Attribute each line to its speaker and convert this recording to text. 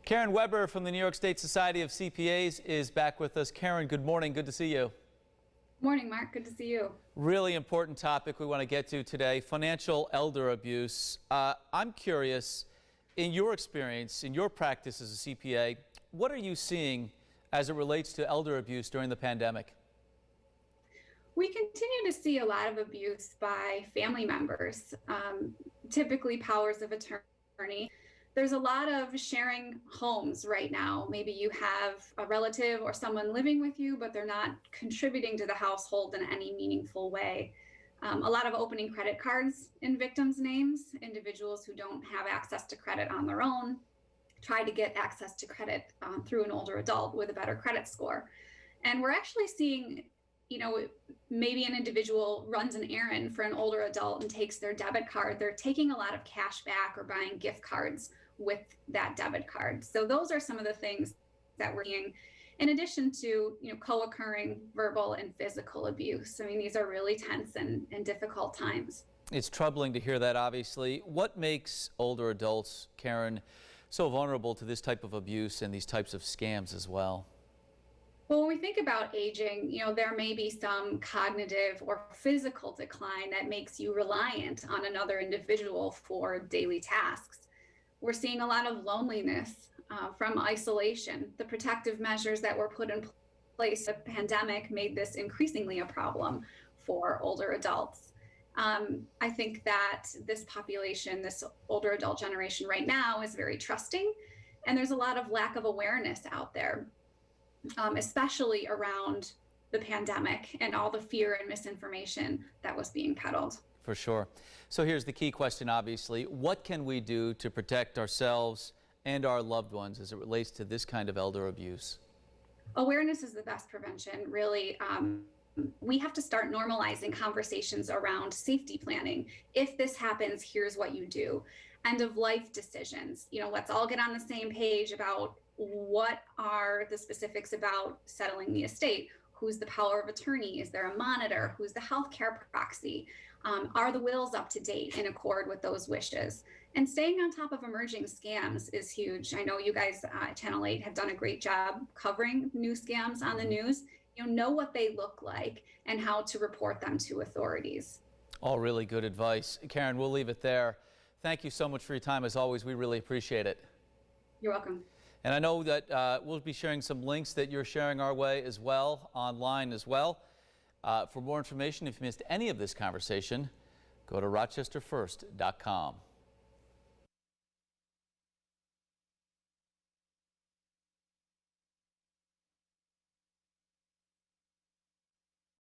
Speaker 1: Karen Webber from the New York State Society of CPAs is back with us. Karen, good morning. Good to see you.
Speaker 2: Morning, Mark. Good to see you.
Speaker 1: Really important topic we want to get to today, financial elder abuse. I'm curious, in your experience, in your practice as a CPA, what are you seeing as it relates to elder abuse during the pandemic?
Speaker 2: We continue to see a lot of abuse by family members, typically powers of attorney. There's a lot of sharing homes right now. Maybe you have a relative or someone living with you, but they're not contributing to the household in any meaningful way. A lot of opening credit cards in victims' names, individuals who don't have access to credit on their own, try to get access to credit through an older adult with a better credit score. And we're actually seeing, maybe an individual runs an errand for an older adult and takes their debit card. They're taking a lot of cash back or buying gift cards with that debit card. So those are some of the things that we're seeing, in addition to co-occurring verbal and physical abuse. I mean, these are really tense and difficult times. It's
Speaker 1: troubling to hear that, obviously. What makes older adults, Karen, so vulnerable to this type of abuse and these types of scams as well?
Speaker 2: Well, when we think about aging, there may be some cognitive or physical decline that makes you reliant on another individual for daily tasks. We're seeing a lot of loneliness from isolation. The protective measures that were put in place, the pandemic made this increasingly a problem for older adults. I think that this population, this older adult generation right now, is very trusting, and there's a lot of lack of awareness out there, especially around the pandemic and all the fear and misinformation that was being peddled.
Speaker 1: For sure. So here's the key question, obviously. What can we do to protect ourselves and our loved ones as it relates to this kind of elder abuse?
Speaker 2: Awareness is the best prevention, really. We have to start normalizing conversations around safety planning. If this happens, here's what you do. End of life decisions. Let's all get on the same page about what are the specifics about settling the estate. Who's the power of attorney? Is there a monitor? Who's the healthcare proxy? Are the wills up to date in accord with those wishes? And staying on top of emerging scams is huge. I know you guys at Channel 8 have done a great job covering new scams on the news. Know what they look like and how to report them to authorities.
Speaker 1: All really good advice. Karen, we'll leave it there. Thank you so much for your time. As always, we really appreciate it.
Speaker 2: You're welcome.
Speaker 1: And I know that we'll be sharing some links that you're sharing our way as well, online as well. For more information, if you missed any of this conversation, go to rochesterfirst.com.